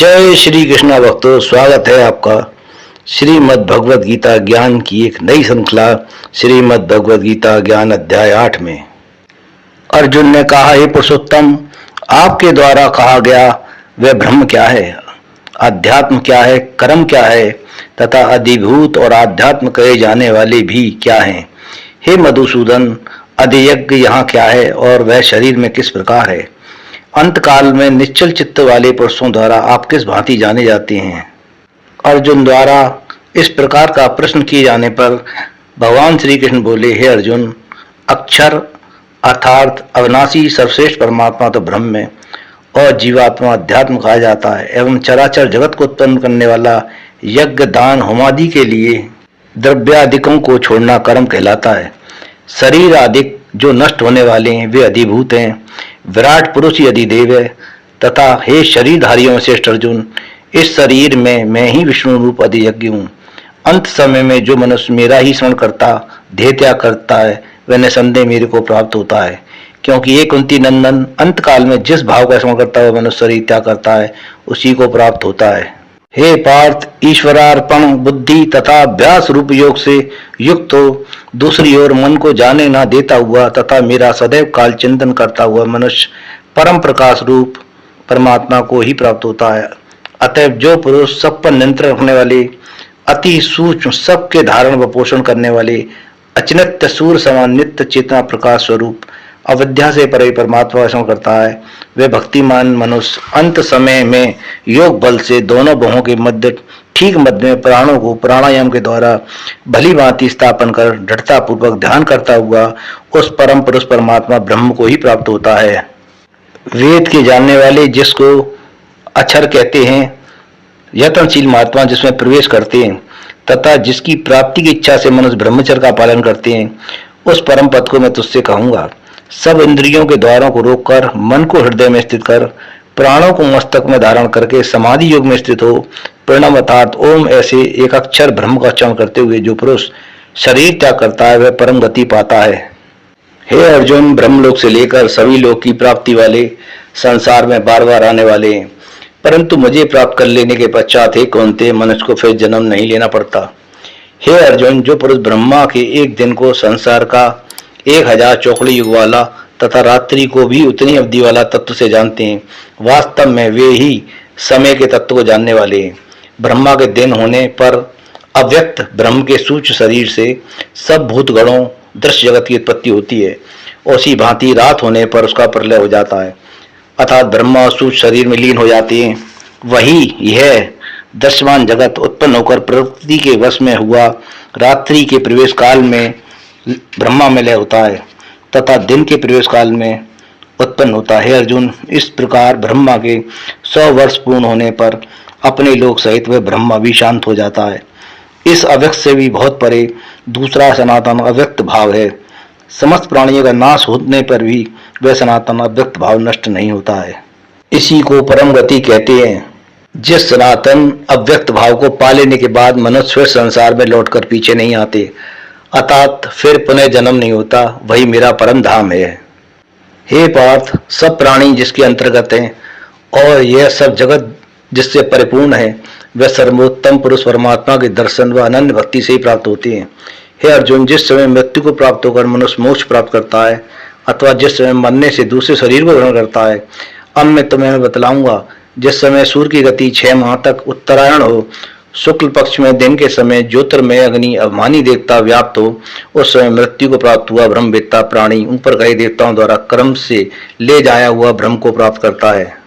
जय श्री कृष्णा भक्तों, स्वागत है आपका श्रीमद् भगवद गीता ज्ञान की एक नई श्रृंखला श्रीमद् भगवद गीता ज्ञान अध्याय 8 में। अर्जुन ने कहा, हे पुरुषोत्तम, आपके द्वारा कहा गया वह ब्रह्म क्या है, अध्यात्म क्या है, कर्म क्या है तथा अधिभूत और आध्यात्म कहे जाने वाले भी क्या हैं। हे मधुसूदन, अधियज्ञ यहाँ क्या है और वह शरीर में किस प्रकार है। अंत काल में निश्चल चित्त वाले पुरुषों द्वारा आप किस भांति जाने जाते हैं। अर्जुन द्वारा इस प्रकार का प्रश्न किए जाने पर भगवान श्री कृष्ण बोले, हे अर्जुन, अक्षर अर्थात अविनाशी सर्वश्रेष्ठ परमात्मा तो ब्रह्म में और जीवात्मा अध्यात्म कहा जाता है एवं चराचर जगत को उत्पन्न करने वाला यज्ञ दान होमादि के लिए द्रव्यादिकों को छोड़ना कर्म कहलाता है। शरीर आदि जो नष्ट होने वाले हैं वे अधिभूत हैं, विराट पुरुष ही अधिदेव है। तथा हे शरीरधारियों में श्रेष्ठ अर्जुन, इस शरीर में मैं ही विष्णु रूप अधियज्ञ हूँ। अंत समय में जो मनुष्य मेरा ही स्मरण करता देह त्याग करता है वह निसंदेह मेरे को प्राप्त होता है, क्योंकि ये कुंती नंदन अंत काल में जिस भाव का स्मरण करता है वह मनुष्य शरीर त्याग करता है उसी को प्राप्त होता है। हे पार्थ, ईश्वरार्पण बुद्धि तथा अभ्यास रूप योग से युक्त हो दूसरी ओर मन को जाने ना देता हुआ तथा मेरा सदैव काल चिंतन करता हुआ मनुष्य परम प्रकाश रूप परमात्मा को ही प्राप्त होता है। अतएव जो पुरुष सब पर नियंत्रण रखने वाले, अति सूक्ष्म सबके धारण व पोषण करने वाले, अचिन्त्य सूर्य समान नित्य चेतना प्रकाश स्वरूप अविद्या से परे परमात्मा का करता है, वे भक्तिमान मनुष्य अंत समय में योग बल से दोनों बाहों के मध्य ठीक मध्य में प्राणों को प्राणायाम के द्वारा भली भांति स्थापन कर दृढ़ता पूर्वक ध्यान करता हुआ उस परम पुरुष परमात्मा ब्रह्म को ही प्राप्त होता है। वेद के जानने वाले जिसको अक्षर कहते हैं, यत्नशील महात्मा जिसमें प्रवेश करते हैं तथा जिसकी प्राप्ति की इच्छा से मनुष्य ब्रह्मचर्य का पालन करते हैं, उस परम पद को मैं तुझसे कहूंगा। सब इंद्रियों के द्वारों को रोककर मन को हृदय में स्थित कर प्राणों को मस्तक में धारण करके समाधि योग में स्थित हो प्रणव अर्थात ओम ऐसे एक अक्षर ब्रह्म का उच्चारण करते हुए जो पुरुष शरीर त्याग करता है वह परम गति पाता है। हे अर्जुन, ब्रह्मलोक से लेकर सभी लोक की प्राप्ति वाले संसार में बार बार आने वाले हैं, परंतु मुझे प्राप्त कर लेने के पश्चात हे कौन्तेय मनुष्य को फिर जन्म नहीं लेना पड़ता। हे अर्जुन, जो पुरुष ब्रह्मा के एक दिन को संसार का 1000 चौकड़ी युग वाला तथा रात्रि को भी उतनी अवधि वाला तत्व से जानते हैं, वास्तव में वे ही समय के तत्व को जानने वाले हैं। ब्रह्मा के दिन होने पर अव्यक्त ब्रह्म के सूक्ष्म शरीर से सब भूतगणों दृश्य जगत की उत्पत्ति होती है, उसी भांति रात होने पर उसका प्रलय हो जाता है, अर्थात ब्रह्मा सूक्ष्म शरीर में लीन हो जाते हैं। वही यह दृश्यमान जगत उत्पन्न होकर प्रकृति के वश में हुआ रात्रि के प्रवेश काल में ब्रह्मा में लय होता है तथा दिन के प्रवेश काल में उत्पन्न होता है। अर्जुन, इस प्रकार ब्रह्मा के 100 वर्ष पूर्ण होने पर अपने लोक सहित वह ब्रह्मा भी शांत हो जाता है। इस अव्यक्त से भी बहुत परे दूसरा सनातन अव्यक्त भाव है। समस्त प्राणियों का नाश होने पर भी वह सनातन अव्यक्त भाव नष्ट नहीं होता है। इसी को परम गति कहते हैं। जिस सनातन अव्यक्त भाव को पा लेने के बाद मनुष्य फिर संसार में लौटकर पीछे नहीं आते, अर्थात फिर पुनः जन्म नहीं होता, वही मेरा परम धाम है। हे पार्थ, सब प्राणी जिसके अंतर्गत हैं और यह सब जगत जिससे परिपूर्ण है वह सर्वोत्तम पुरुष परमात्मा के दर्शन व अनन्य भक्ति से ही प्राप्त होते हैं। हे अर्जुन, जिस समय मृत्यु को प्राप्त होकर मनुष्य मोक्ष प्राप्त करता है अथवा जिस समय मरने से दूसरे शरीर को ग्रहण करता है, अब मैं तुम्हें बतलाऊंगा। जिस समय सूर्य की गति 6 माह तक उत्तरायण हो, शुक्ल पक्ष में दिन के समय ज्योतिर्मय अग्नि अभिमानी देवता व्याप्त हो, उस समय मृत्यु को प्राप्त हुआ ब्रह्मवेत्ता प्राणी ऊपर कहे देवताओं द्वारा क्रम से ले जाया हुआ ब्रह्म को प्राप्त करता है।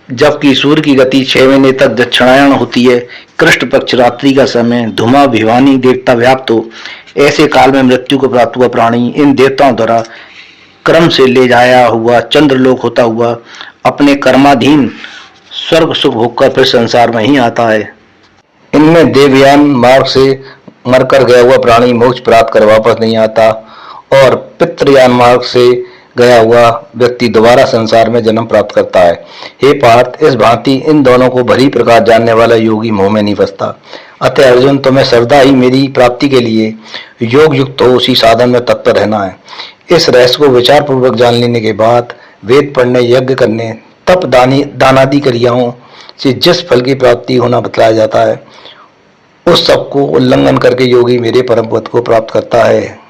जबकि सूर्य की गति 6 महीने तक दक्षिणायन होती है, कृष्ण पक्ष रात्रि का समय धुमा भिवानी देवता व्याप्त हो, ऐसे काल में मृत्यु को प्राप्त हुआ प्राणी इन देवताओं द्वारा क्रम से ले जाया हुआ चंद्रलोक होता हुआ अपने कर्माधीन स्वर्ग सुख होकर फिर संसार में ही आता है। इनमें देवयान मार्ग से मरकर गया हुआ प्राणी मोक्ष प्राप्त कर वापस नहीं आता और पितृयान मार्ग से गया हुआ व्यक्ति दोबारा संसार में जन्म प्राप्त करता है। हे पार्थ, इस भांति इन दोनों को भली प्रकार जानने वाला योगी मोह में नहीं फंसता। अतः अर्जुन, तुम्हें सदा ही मेरी प्राप्ति के लिए योग युक्त हो उसी साधन में तत्पर रहना है। इस रहस्य को विचार पूर्वक जान लेने के बाद वेद पढ़ने, यज्ञ करने, तप दानादि क्रियाओं से जिस फल की प्राप्ति होना बतलाया जाता है, उस सब को उल्लंघन करके योगी मेरे परम पद को प्राप्त करता है।